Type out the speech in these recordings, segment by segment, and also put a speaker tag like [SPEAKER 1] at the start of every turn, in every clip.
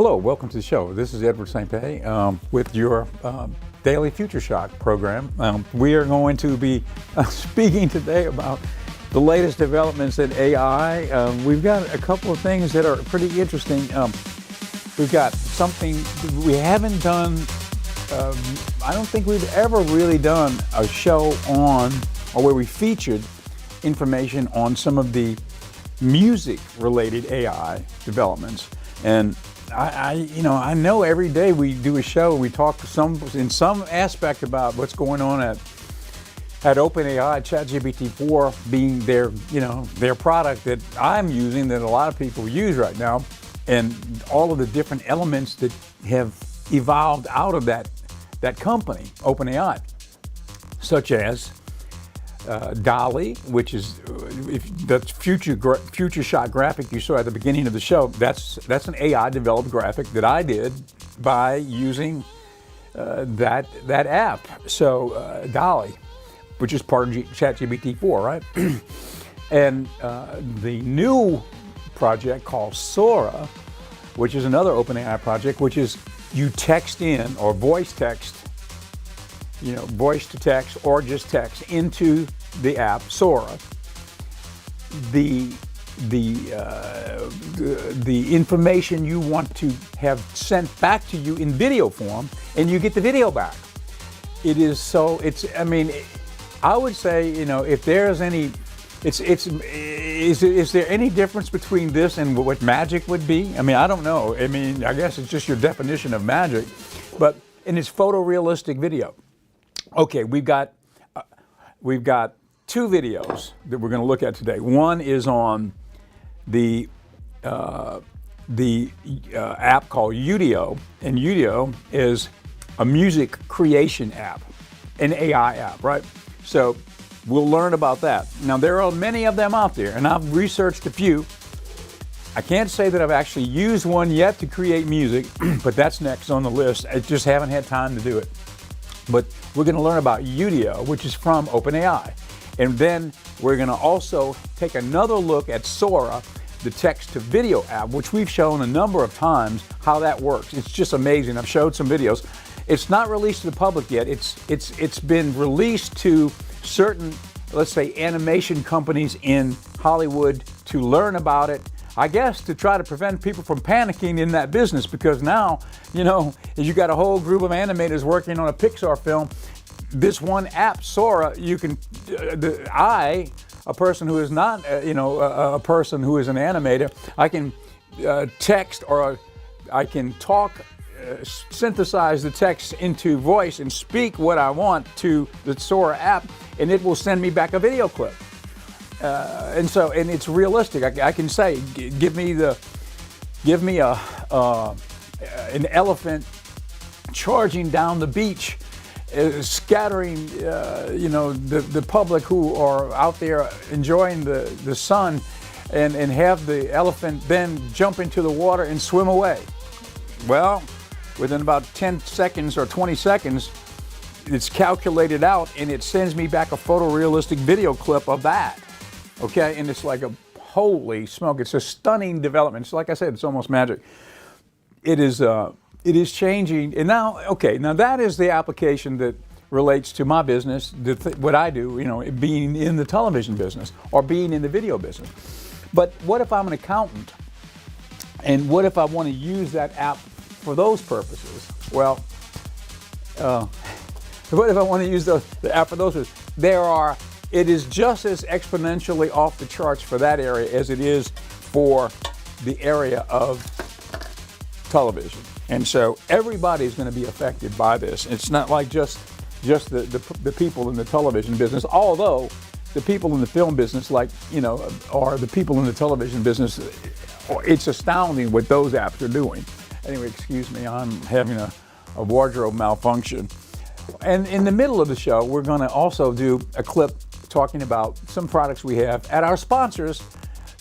[SPEAKER 1] Hello, welcome to the show. This is Edward St. Pé with your Daily Future Shock program. We are going to be speaking today about the latest developments in AI. We've got a couple of things that are pretty interesting. We've got something we haven't done. I don't think we've ever really done a show on, or where we featured information on some of the music-related AI developments. And I know every day we do a show, we talk in some aspect about what's going on at OpenAI, ChatGPT-4 being their product that I'm using, that a lot of people use right now, and all of the different elements that have evolved out of that company, OpenAI, such as DALL-E, which is that future shot graphic you saw at the beginning of the show. That's an AI developed graphic that I did by using that app. So DALL-E, which is part of ChatGPT-4, right? And the new project called Sora, which is another OpenAI project, which is you text in or voice text. Voice to text or just text into the app Sora. The information you want to have sent back to you in video form, and you get the video back. I would say, if there's any, is there any difference between this and what magic would be? I don't know. I guess it's just your definition of magic, and it's photorealistic video. Okay, we've got two videos that we're going to look at today. One is on the app called Udio, and Udio is a music creation app, an AI app, right? So we'll learn about that. Now, there are many of them out there, and I've researched a few. I can't say that I've actually used one yet to create music, but that's next on the list. I just haven't had time to do it. But we're going to learn about Udio, which is from OpenAI. And then we're going to also take another look at Sora, the text-to-video app, which we've shown a number of times how that works. It's just amazing. I've showed some videos. It's not released to the public yet. It's been released to certain, let's say, animation companies in Hollywood to learn about it, I guess, to try to prevent people from panicking in that business, because now, you got a whole group of animators working on a Pixar film. This one app, Sora, you can, a person who is not, a person who is an animator, I can text, or I can talk, synthesize the text into voice and speak what I want to the Sora app, and it will send me back a video clip. And it's realistic. I can say, give me an elephant charging down the beach, scattering, the public who are out there enjoying the sun, and have the elephant then jump into the water and swim away. Well, within about 10 seconds or 20 seconds, it's calculated out, and it sends me back a photorealistic video clip of that. Okay, and it's like holy smoke! It's a stunning development. It's like I said, it's almost magic. It is changing, and now that is the application that relates to my business, what I do. Being in the television business or being in the video business. But what if I'm an accountant, and what if I want to use that app for those purposes? Well, what if I want to use the app for those purposes? It is just as exponentially off the charts for that area as it is for the area of television. And so everybody's going to be affected by this. It's not like just the people in the television business, although the people in the film business, or the people in the television business, it's astounding what those apps are doing. Anyway, excuse me, I'm having a wardrobe malfunction. And in the middle of the show, we're going to also do a clip talking about some products we have at our sponsors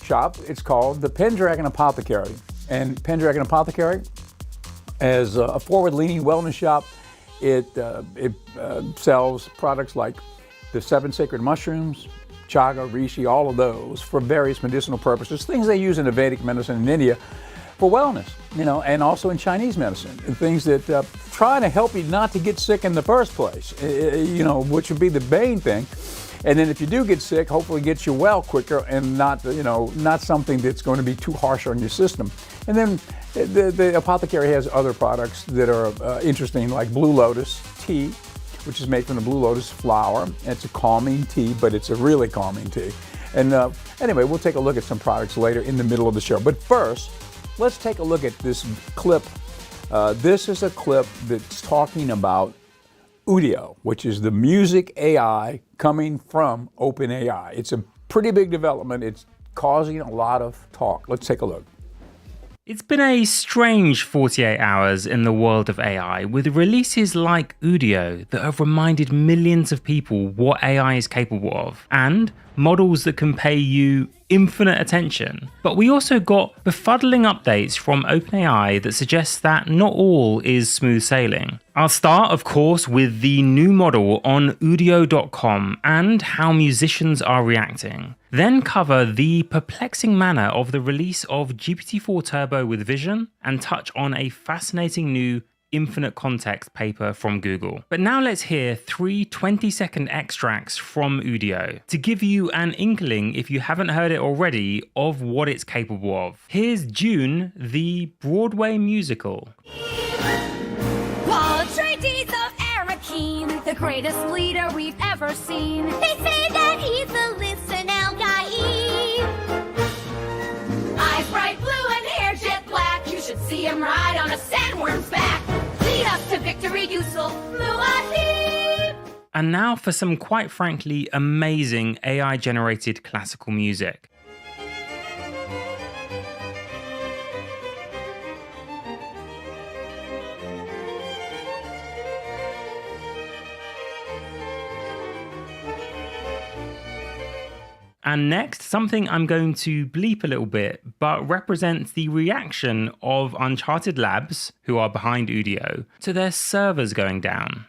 [SPEAKER 1] shop. It's called the Pendragon Apothecary. And Pendragon Apothecary is a forward-leaning wellness shop. It sells products like the 7 sacred mushrooms, chaga, reishi, all of those for various medicinal purposes, things they use in the Vedic medicine in India for wellness, and also in Chinese medicine, and things that try to help you not to get sick in the first place, which would be the main thing. And then if you do get sick, hopefully get you well quicker and not something that's going to be too harsh on your system. And then the apothecary has other products that are interesting, like Blue Lotus tea, which is made from the Blue Lotus flower. It's a calming tea, but it's a really calming tea. And anyway, we'll take a look at some products later in the middle of the show. But first, let's take a look at this clip. This is a clip that's talking about Udio, which is the music AI coming from OpenAI. It's a pretty big development. It's causing a lot of talk. Let's take a look.
[SPEAKER 2] It's been a strange 48 hours in the world of AI, with releases like Udio that have reminded millions of people what AI is capable of, and models that can pay you infinite attention. But we also got befuddling updates from OpenAI that suggests that not all is smooth sailing. I'll start, of course, with the new model on Udio.com and how musicians are reacting. Then cover the perplexing manner of the release of GPT-4 Turbo with Vision, and touch on a fascinating new infinite context paper from Google. But now let's hear 3 20-second extracts from Udio to give you an inkling, if you haven't heard it already, of what it's capable of. Here's June, the Broadway musical.
[SPEAKER 3] Portraits of Arakeen, the greatest leader we've ever seen. They say that he's the listen Al-Gaib. Eyes bright blue and hair jet black. You should see him ride on a sandworm's back. Lead us to victory, Yusuf Muad'Dib.
[SPEAKER 2] And now for some quite frankly amazing AI-generated classical music. And next, something I'm going to bleep a little bit, but represents the reaction of Uncharted Labs, who are behind Udio, to their servers going down.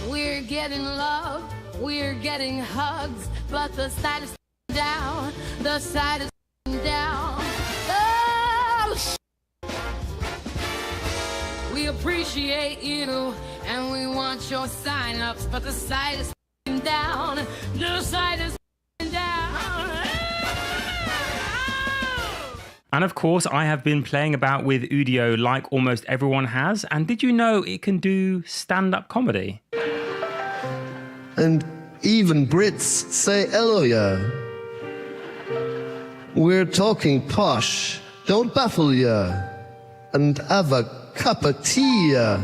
[SPEAKER 3] We're getting love, we're getting hugs, but the side is down, the side is down. Oh, we appreciate you, and we want your sign-ups, but the side is down, the side is down.
[SPEAKER 2] And of course, I have been playing about with Udio like almost everyone has. And did you know it can do stand-up comedy?
[SPEAKER 4] And even Brits say hello, yeah. We're talking posh, don't baffle ya, and have a cup of tea, ya.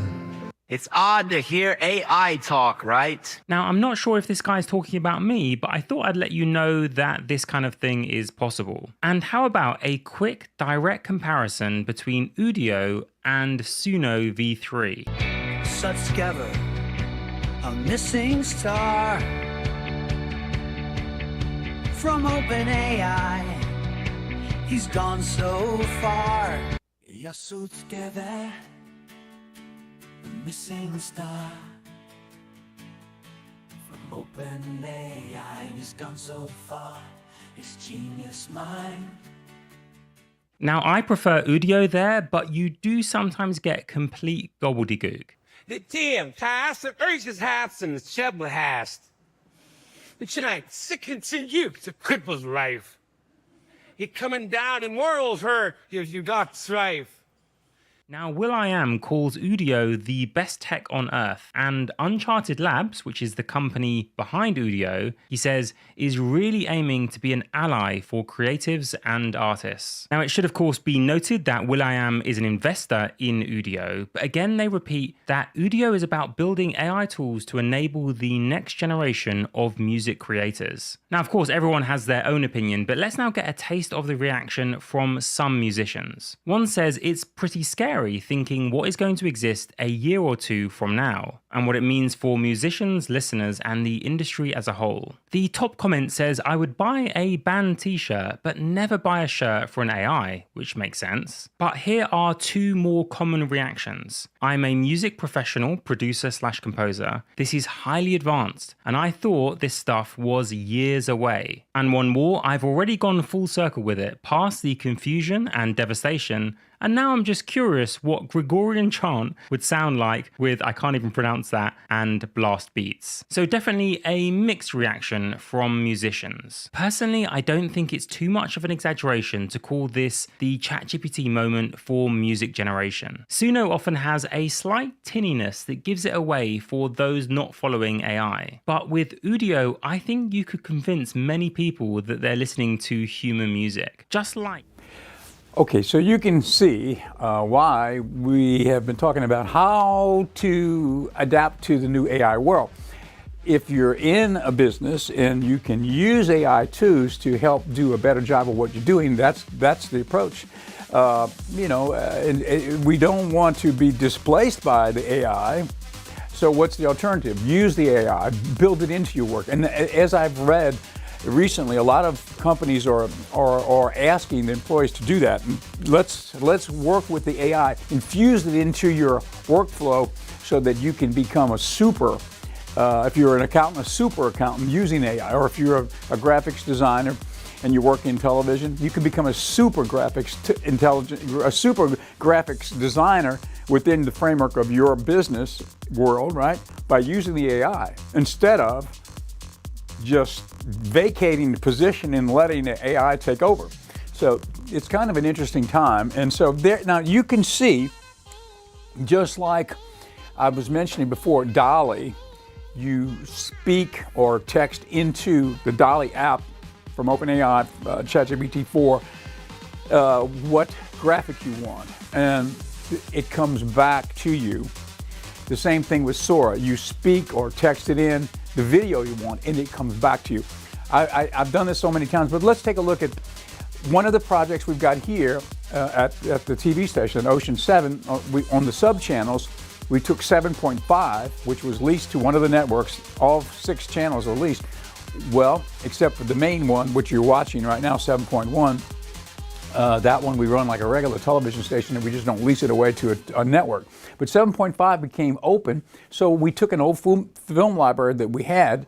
[SPEAKER 5] It's odd to hear AI talk, right?
[SPEAKER 2] Now, I'm not sure if this guy's talking about me, but I thought I'd let you know that this kind of thing is possible. And how about a quick, direct comparison between Udio and Suno V3?
[SPEAKER 6] Such together, a missing star from OpenAI. He's gone so far. You're so together. Missing star from OpenAI, he's gone so far, his genius mind.
[SPEAKER 2] Now, I prefer Udio there, but you do sometimes get complete gobbledygook.
[SPEAKER 7] Det tilltassen yrkeshatsen käbbelhast. Det tonight sicken to you to cripple's life. You're coming down in worlds her if you got strife.
[SPEAKER 2] Now, will.i.am calls Udio the best tech on earth, and Uncharted Labs, which is the company behind Udio, he says, is really aiming to be an ally for creatives and artists. Now, it should of course be noted that will.i.am is an investor in Udio, but again they repeat that Udio is about building AI tools to enable the next generation of music creators. Now, of course, everyone has their own opinion, but let's now get a taste of the reaction from some musicians. One says it's pretty scary thinking what is going to exist a year or two from now. and what it means for musicians, listeners, and the industry as a whole. The top comment says, I would buy a band t-shirt, but never buy a shirt for an AI, which makes sense. But here are two more common reactions. I'm a music professional, producer/composer. This is highly advanced, and I thought this stuff was years away. And one more, I've already gone full circle with it, past the confusion and devastation, and now I'm just curious what Gregorian chant would sound like with, I can't even pronounce that, and blast beats. So definitely a mixed reaction from musicians. Personally, I don't think it's too much of an exaggeration to call this the ChatGPT moment for music generation. Suno often has a slight tinniness that gives it away for those not following AI. But with Udio, I think you could convince many people that they're listening to human music. Just like
[SPEAKER 1] Okay, so you can see why we have been talking about how to adapt to the new AI world. If you're in a business and you can use AI tools to help do a better job of what you're doing, that's the approach. We don't want to be displaced by the AI. So what's the alternative? Use the AI, build it into your work. And as I've read recently, a lot of companies are asking the employees to do that. Let's work with the AI, infuse it into your workflow so that you can become a super, if you're an accountant, a super accountant using AI, or if you're a graphics designer and you work in television, you can become a super graphics designer within the framework of your business world, right? By using the AI instead of just vacating the position and letting the AI take over. So it's kind of an interesting time. And so there, now you can see, just like I was mentioning before, DALL-E, you speak or text into the DALL-E app from OpenAI, ChatGPT-4, what graphic you want, and it comes back to you. The same thing with Sora. You speak or text it in the video you want, and it comes back to you. I've done this so many times, but let's take a look at one of the projects we've got here at the TV station, Ocean 7. On the sub-channels, we took 7.5, which was leased to one of the networks. All 6 channels are leased. Well, except for the main one, which you're watching right now, 7.1. That one we run like a regular television station, and we just don't lease it away to a network. But 7.5 became open, so we took an old film library that we had,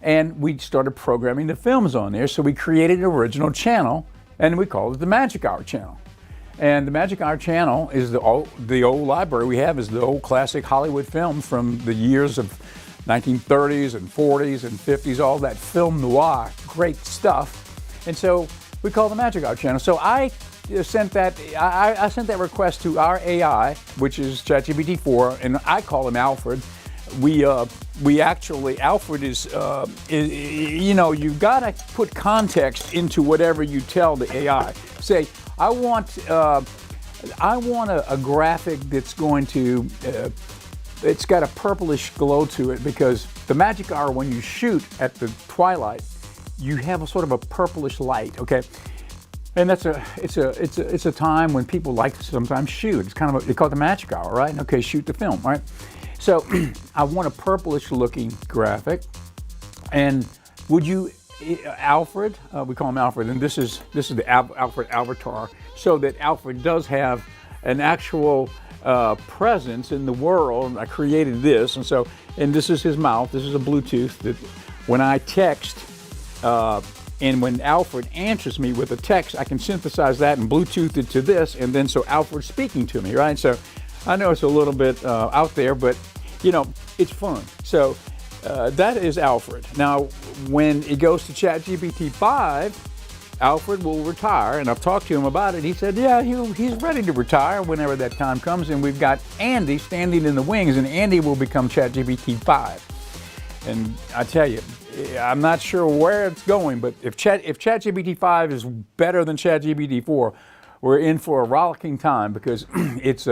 [SPEAKER 1] and we started programming the films on there. So we created an original channel, and we called it the Magic Hour channel. And the Magic Hour channel is the old library we have is the old classic Hollywood films from the years of 1930s and 40s and 50s, all that film noir, great stuff. And so we call the Magic Hour channel. So I sent that request to our AI, which is ChatGPT-4, and I call him Alfred. We actually, Alfred is you've got to put context into whatever you tell the AI. Say, I want a graphic that's going to, it's got a purplish glow to it, because the Magic Hour, when you shoot at the twilight, you have a sort of a purplish light, okay? And it's a time when people like to sometimes shoot. It's kind of they call it the Magic Hour, right? Okay, shoot the film, right? So I want a purplish looking graphic. And would you, Alfred, we call him Alfred, and this is the Alfred avatar, so that Alfred does have an actual presence in the world. I created this, and this is his mouth. This is a Bluetooth that when I text, and when Alfred answers me with a text, I can synthesize that and Bluetooth it to this, and then so Alfred's speaking to me, right? So I know it's a little bit out there, but it's fun. So that is Alfred. Now, when it goes to ChatGPT-5, Alfred will retire, and I've talked to him about it. He said, yeah, he's ready to retire whenever that time comes, and we've got Andy standing in the wings, and Andy will become ChatGPT-5. And I tell you, I'm not sure where it's going, but if ChatGPT-5 is better than ChatGPT-4, we're in for a rollicking time, because it's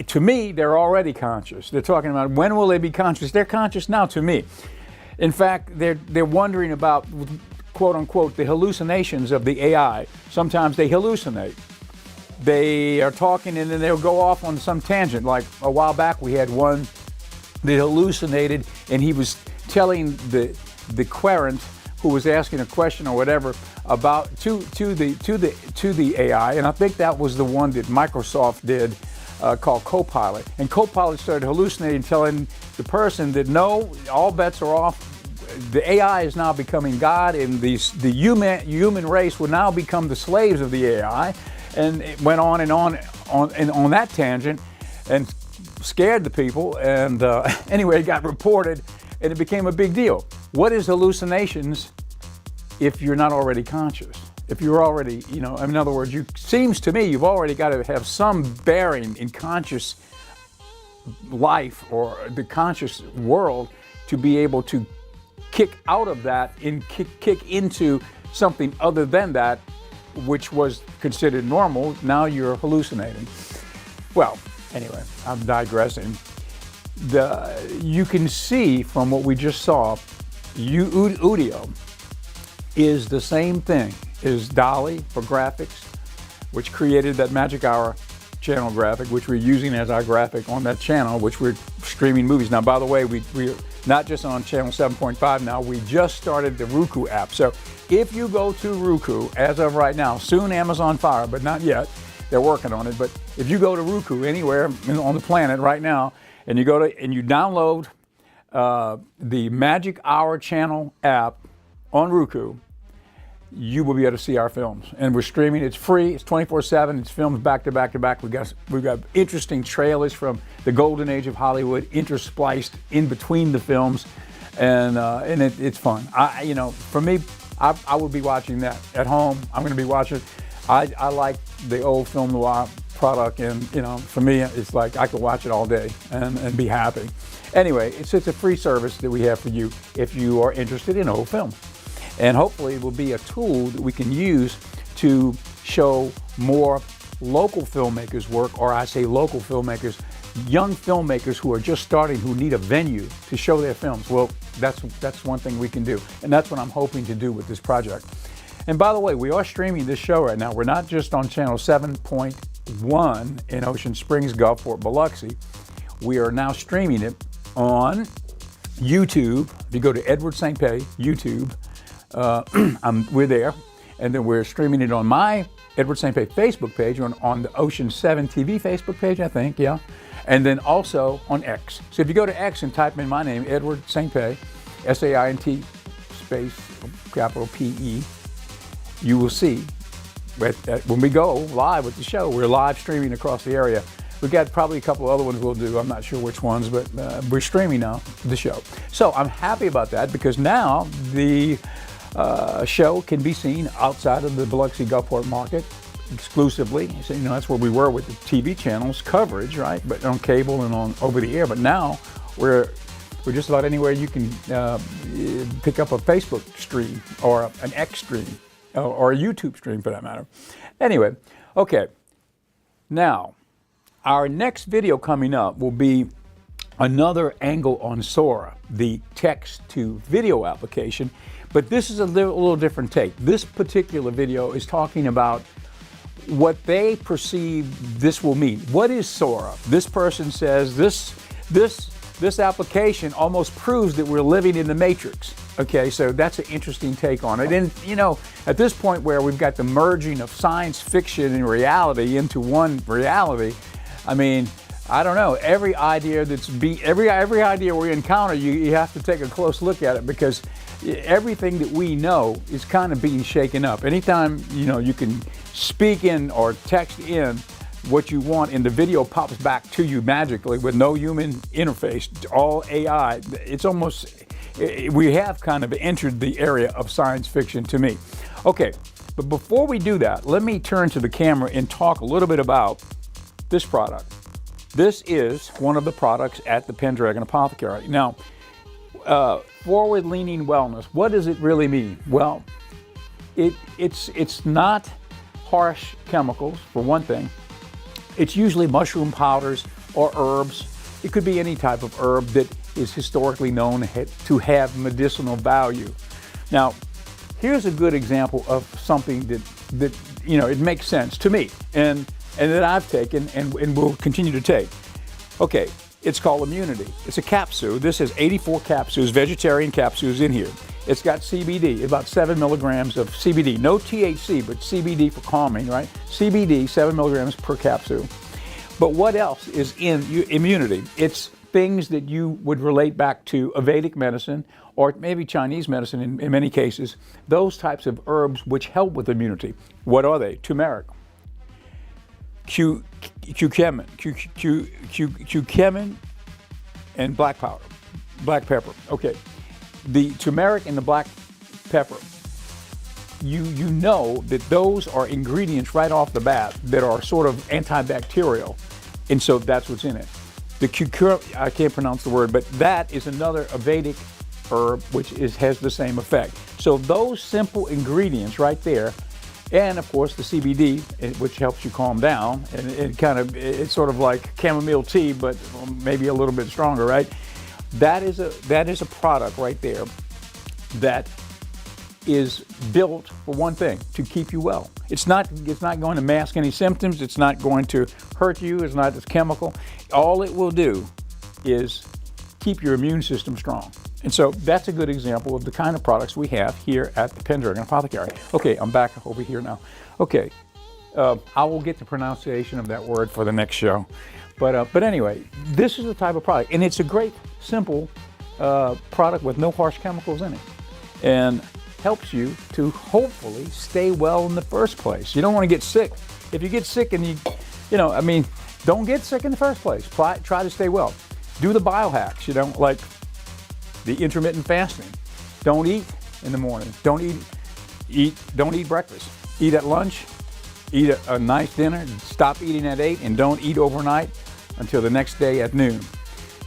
[SPEAKER 1] to me, they're already conscious. They're talking about when will they be conscious? They're conscious now to me. In fact, they're wondering about, quote unquote, the hallucinations of the AI. Sometimes they hallucinate. They are talking and then they'll go off on some tangent. Like a while back, we had one that hallucinated, and he was telling the querent who was asking a question or whatever about to the AI, and I think that was the one that Microsoft did called Copilot. And Copilot started hallucinating, telling the person that no, all bets are off. The AI is now becoming God, and the human race will now become the slaves of the AI. And it went on and on that tangent, and scared the people. And anyway, it got reported, and it became a big deal. What is hallucinations if you're not already conscious? If you're already, in other words, seems to me you've already got to have some bearing in conscious life or the conscious world to be able to kick out of that and kick into something other than that, which was considered normal. Now you're hallucinating. Well, anyway, I'm digressing. You can see from what we just saw, Udio is the same thing as DALL-E for graphics, which created that Magic Hour channel graphic, which we're using as our graphic on that channel, which we're streaming movies. Now, by the way, we're not just on channel 7.5 now, we just started the Roku app. So if you go to Roku, as of right now, soon Amazon Fire, but not yet, they're working on it. But if you go to Roku anywhere on the planet right now, and you go to and you download the Magic Hour channel app on Roku, you will be able to see our films. And we're streaming. It's free. It's 24/7. It's films back to back to back. We've got interesting trailers from the golden age of Hollywood interspliced in between the films, and it's fun. For me, I would be watching that at home. I'm going to be watching. I like the old film noir product, and for me, it's like I could watch it all day and be happy. Anyway, it's a free service that we have for you if you are interested in old films. And hopefully it will be a tool that we can use to show more local filmmakers' work, or I say local filmmakers, young filmmakers who are just starting, who need a venue to show their films. Well, that's one thing we can do. And that's what I'm hoping to do with this project. And by the way, we are streaming this show right now. We're not just on channel 7.1 in Ocean Springs, Gulfport, Biloxi. We are now streaming it on YouTube. If you go to Edward St. Pé, YouTube, we're there, and then we're streaming it on my Edward St. Pé Facebook page, on the Ocean 7 TV Facebook page, I think, yeah, and then also on X. So if you go to X and type in my name, Edward St. Pé, SAINT space capital PE, you will see when we go live with the show. We're live streaming across the area. We've got probably a couple other ones we'll do. I'm not sure which ones, but we're streaming now the show. So I'm happy about that, because now the show can be seen outside of the Biloxi Gulfport market exclusively. So, that's where we were with the TV channels coverage, right? But on cable and on over the air. But now we're just about anywhere you can pick up a Facebook stream or an X stream or a YouTube stream for that matter. Anyway, okay. Now, our next video coming up will be another angle on Sora, the text-to-video application, but this is a little different take. This particular video is talking about what they perceive this will mean. What is Sora? This person says this application almost proves that we're living in the Matrix. Okay, so that's an interesting take on it. And at this point where we've got the merging of science fiction and reality into one reality, I mean, I don't know. Every idea every idea we encounter, you have to take a close look at it, because everything that we know is kind of being shaken up. Anytime you can speak in or text in what you want, and the video pops back to you magically with no human interface, all AI. It's almost, we have kind of entered the area of science fiction to me. Okay, but before we do that, let me turn to the camera and talk a little bit about this product. This is one of the products at the Pendragon Apothecary. Now, forward-leaning wellness, what does it really mean? Well, it's not harsh chemicals, for one thing. It's usually mushroom powders or herbs. It could be any type of herb that is historically known to have medicinal value. Now, here's a good example of something that it makes sense to me, and that I've taken and will continue to take. Okay, It's called Immunity. It's a capsule. This has 84 capsules, vegetarian capsules in here. It's got CBD, about 7 milligrams of CBD. No THC, but CBD for calming, right? CBD, 7 milligrams per capsule. But what else is in Immunity? It's things that you would relate back to Vedic medicine or maybe Chinese medicine in many cases. Those types of herbs which help with immunity. What are they? Turmeric, curcumin, and black pepper. Okay. The turmeric and the black pepper, you know that those are ingredients right off the bat that are sort of antibacterial, and so that's what's in it. The I can't pronounce the word, but that is another Vedic herb which has the same effect. So those simple ingredients right there, and of course the CBD, which helps you calm down, and it's sort of like chamomile tea, but maybe a little bit stronger, right? That is a product right there that is built for one thing, to keep you well. It's not going to mask any symptoms. It's not going to hurt you. It's not chemical. All it will do is keep your immune system strong. And so that's a good example of the kind of products we have here at the Pendragon Apothecary. Okay, I'm back over here now. Okay, I will get the pronunciation of that word for the next show. But anyway, this is the type of product, and it's a great, simple product with no harsh chemicals in it, and helps you to hopefully stay well in the first place. You don't want to get sick. If you get sick and don't get sick in the first place. Try to stay well. Do the biohacks, like the intermittent fasting. Don't eat in the morning. Don't eat breakfast. Eat at lunch. Eat a nice dinner. Stop eating at 8 and don't eat overnight until the next day at noon.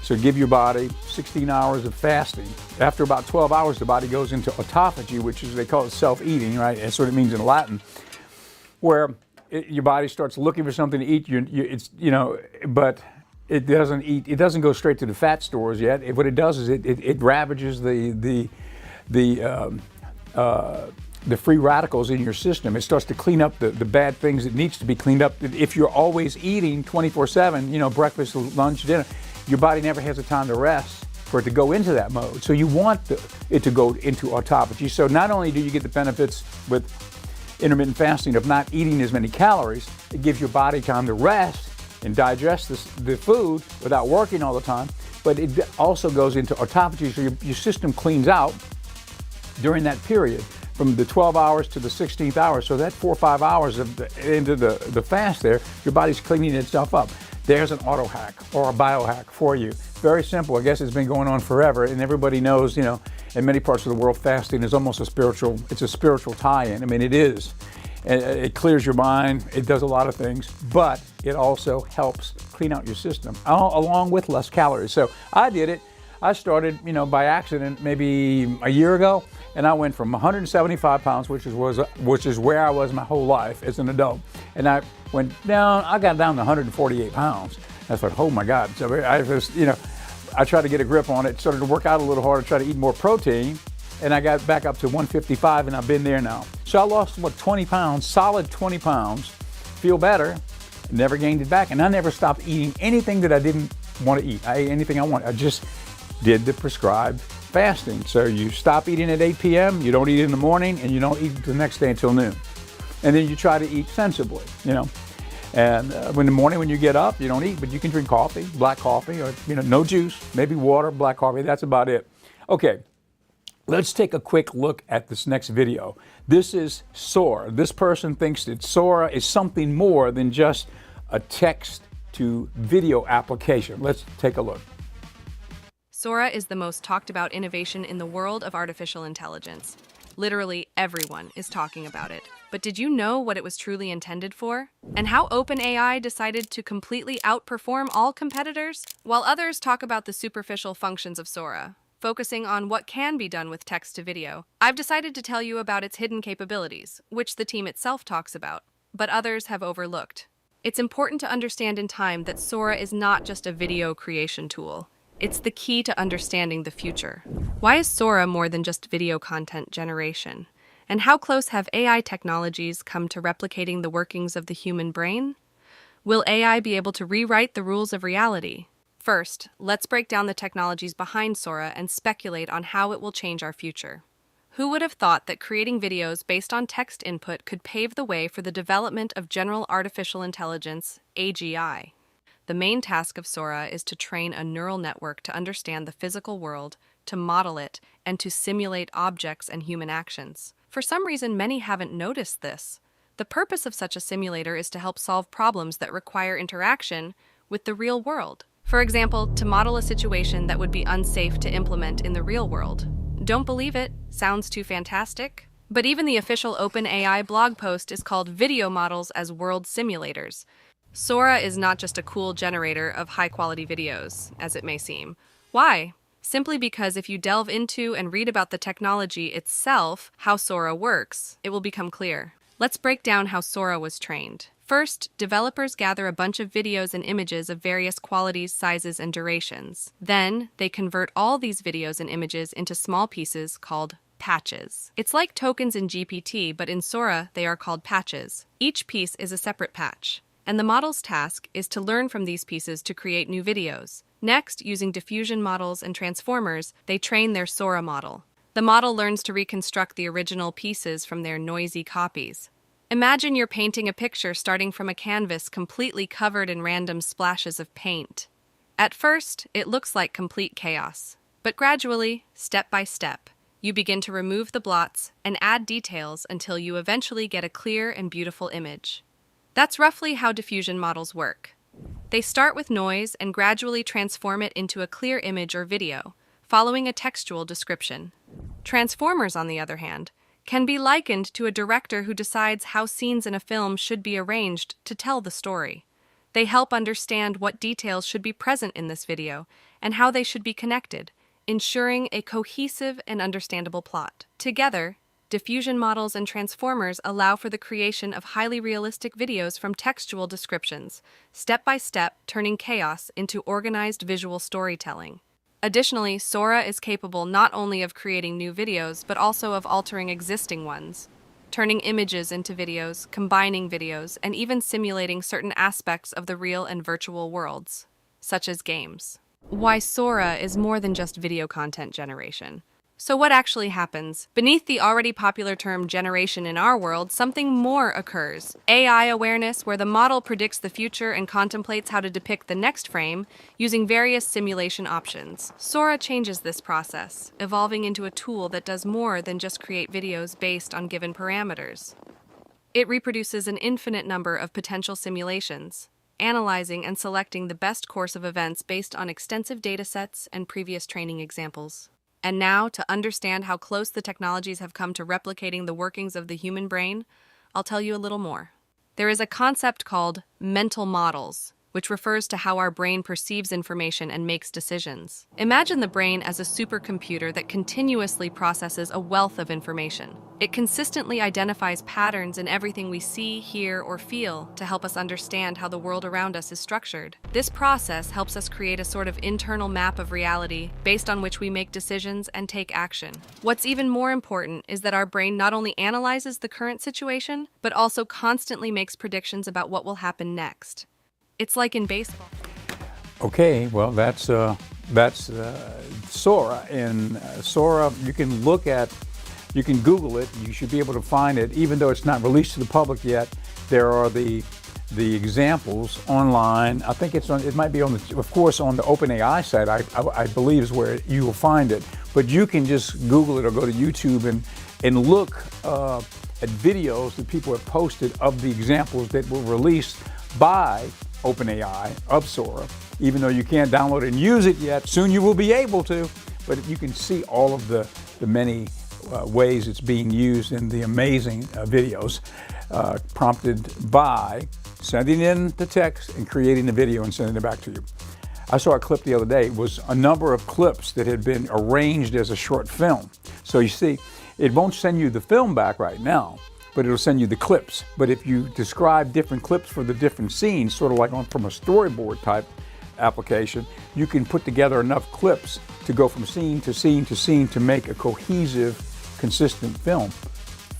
[SPEAKER 1] So give your body 16 hours of fasting. After about 12 hours, the body goes into autophagy, which is, they call it self-eating, right? That's what it means in Latin, where your body starts looking for something to eat. But it doesn't eat. It doesn't go straight to the fat stores yet. What it does is it ravages the free radicals in your system. It starts to clean up the bad things that needs to be cleaned up. If you're always eating 24/7, breakfast, lunch, dinner, your body never has a time to rest for it to go into that mode. So you want it to go into autophagy. So not only do you get the benefits with intermittent fasting of not eating as many calories, it gives your body time to rest and digest the food without working all the time, but it also goes into autophagy, so your system cleans out during that period from the 12 hours to the 16th hour. So that 4 or 5 hours into the fast there, your body's cleaning itself up. There's an auto hack or a biohack for you. Very simple. I guess it's been going on forever, and everybody knows, in many parts of the world, fasting is almost it's a spiritual tie-in. I mean, it is. It clears your mind. It does a lot of things, but it also helps clean out your system along with less calories. So I did it. I started, by accident maybe a year ago, and I went from 175 pounds, which is where I was my whole life as an adult, and I went down. I got down to 148 pounds. I thought, oh my God! So I tried to get a grip on it. Started to work out a little harder, try to eat more protein, and I got back up to 155, and I've been there now. So I lost 20 pounds, solid 20 pounds. Feel better. Never gained it back, and I never stopped eating anything that I didn't want to eat. I ate anything I wanted. I just did the prescribed fasting. So you stop eating at 8 p.m., you don't eat in the morning, and you don't eat the next day until noon. And then you try to eat sensibly, And in the morning when you get up, you don't eat, but you can drink coffee, black coffee, or no juice, maybe water, black coffee. That's about it. Okay, let's take a quick look at this next video. This is Sora. This person thinks that Sora is something more than just a text to video application. Let's take a look.
[SPEAKER 8] Sora is the most talked about innovation in the world of artificial intelligence. Literally everyone is talking about it. But did you know what it was truly intended for? And how OpenAI decided to completely outperform all competitors? While others talk about the superficial functions of Sora, focusing on what can be done with text to video, I've decided to tell you about its hidden capabilities, which the team itself talks about, but others have overlooked. It's important to understand in time that Sora is not just a video creation tool. It's the key to understanding the future. Why is Sora more than just video content generation? And how close have AI technologies come to replicating the workings of the human brain? Will AI be able to rewrite the rules of reality? First, let's break down the technologies behind Sora and speculate on how it will change our future. Who would have thought that creating videos based on text input could pave the way for the development of General Artificial Intelligence, AGI? The main task of Sora is to train a neural network to understand the physical world, to model it, and to simulate objects and human actions. For some reason, many haven't noticed this. The purpose of such a simulator is to help solve problems that require interaction with the real world. For example, to model a situation that would be unsafe to implement in the real world. Don't believe it? Sounds too fantastic? But even the official OpenAI blog post is called Video Models as World Simulators. Sora is not just a cool generator of high-quality videos, as it may seem. Why? Simply because if you delve into and read about the technology itself, how Sora works, it will become clear. Let's break down how Sora was trained. First, developers gather a bunch of videos and images of various qualities, sizes, and durations. Then, they convert all these videos and images into small pieces called patches. It's like tokens in GPT, but in Sora, they are called patches. Each piece is a separate patch, and the model's task is to learn from these pieces to create new videos. Next, using diffusion models and transformers, they train their Sora model. The model learns to reconstruct the original pieces from their noisy copies. Imagine you're painting a picture starting from a canvas completely covered in random splashes of paint. At first, it looks like complete chaos, but gradually, step by step, you begin to remove the blots and add details until you eventually get a clear and beautiful image. That's roughly how diffusion models work. They start with noise and gradually transform it into a clear image or video, following a textual description. Transformers, on the other hand, can be likened to a director who decides how scenes in a film should be arranged to tell the story. They help understand what details should be present in this video and how they should be connected, ensuring a cohesive and understandable plot. Together, diffusion models and transformers allow for the creation of highly realistic videos from textual descriptions, step by step turning chaos into organized visual storytelling. Additionally, Sora is capable not only of creating new videos, but also of altering existing ones, turning images into videos, combining videos, and even simulating certain aspects of the real and virtual worlds, such as games. Why Sora is more than just video content generation. So what actually happens? Beneath the already popular term generation in our world, something more occurs. AI awareness, where the model predicts the future and contemplates how to depict the next frame using various simulation options. Sora changes this process, evolving into a tool that does more than just create videos based on given parameters. It reproduces an infinite number of potential simulations, analyzing and selecting the best course of events based on extensive datasets and previous training examples. And now, to understand how close the technologies have come to replicating the workings of the human brain, I'll tell you a little more. There is a concept called mental models, which refers to how our brain perceives information and makes decisions. Imagine the brain as a supercomputer that continuously processes a wealth of information. It consistently identifies patterns in everything we see, hear, or feel to help us understand how the world around us is structured. This process helps us create a sort of internal map of reality based on which we make decisions and take action. What's even more important is that our brain not only analyzes the current situation, but also constantly makes predictions about what will happen next. It's like in baseball.
[SPEAKER 1] Okay, well, that's Sora. In Sora, you can Google it. You should be able to find it, even though it's not released to the public yet. There are the examples online. I think it might be on the, of course, on the OpenAI site. I believe is where you will find it. But you can just Google it or go to YouTube and look at videos that people have posted of the examples that were released by OpenAI of Sora. Even though you can't download it and use it yet, soon you will be able to. But you can see all of the many ways it's being used in the amazing videos prompted by sending in the text and creating the video and sending it back to you. I saw a clip the other day. It was a number of clips that had been arranged as a short film. So you see, it won't send you the film back right now, but it'll send you the clips. But if you describe different clips for the different scenes, sort of like from a storyboard type application, you can put together enough clips to go from scene to scene to scene to make a cohesive, consistent film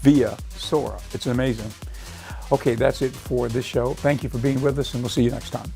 [SPEAKER 1] via Sora. It's amazing. Okay, that's it for this show. Thank you for being with us, and we'll see you next time.